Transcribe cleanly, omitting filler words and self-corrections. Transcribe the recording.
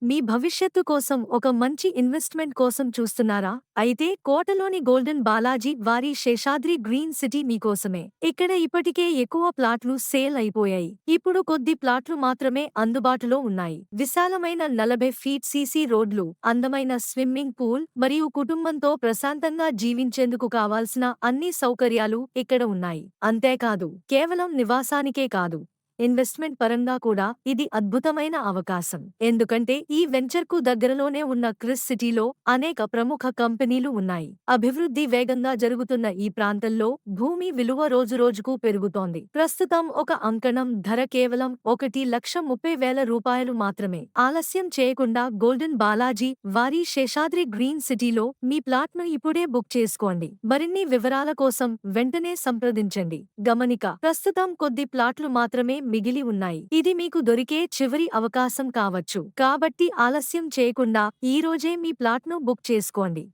మీ భవిష్యత్తు కోసం ఒక మంచి ఇన్వెస్ట్మెంట్ కోసం చూస్తున్నారా? అయితే కోటలోని గోల్డెన్ బాలాజీ వారి శేషాద్రి గ్రీన్ సిటీ మీకోసమే. ఇక్కడ ఇప్పటికే ఎక్కువ ప్లాట్లు సేల్ అయిపోయాయి. ఇప్పుడు కొద్ది ప్లాట్లు మాత్రమే అందుబాటులో ఉన్నాయి. విశాలమైన 40 ఫీట్ సీసీ రోడ్లు, అందమైన స్విమ్మింగ్ పూల్ మరియు కుటుంబంతో ప్రశాంతంగా జీవించేందుకు కావాల్సిన అన్ని సౌకర్యాలు ఇక్కడ ఉన్నాయి. అంతేకాదు, కేవలం నివాసానికే కాదు, ఇన్వెస్ట్మెంట్ పరంగా కూడా ఇది అద్భుతమైన అవకాశం. ఎందుకంటే ఈ వెంచర్కు దగ్గరలోనే ఉన్న క్రిస్ సిటీలో అనేక ప్రముఖ కంపెనీలు ఉన్నాయి. అభివృద్ధి వేగంగా జరుగుతున్న ఈ ప్రాంతంలో భూమి విలువ రోజురోజుకు పెరుగుతోంది. ప్రస్తుతం ఒక అంకణం ధర కేవలం 1,30,000 మాత్రమే. ఆలస్యం చేయకుండా గోల్డెన్ బాలాజీ వారి శేషాద్రి గ్రీన్ సిటీలో మీ ప్లాట్ను ఇప్పుడే బుక్ చేసుకోండి. మరిన్ని వివరాల కోసం వెంటనే సంప్రదించండి. గమనిక: ప్రస్తుతం కొద్ది ప్లాట్లు మాత్రమే మిగిలి ఉన్నాయి. ఇది మీకు దొరికే చివరి అవకాశం కావచ్చు. కాబట్టి ఆలస్యం చేయకుండా ఈ రోజే మీ ప్లాట్ను బుక్ చేసుకోండి.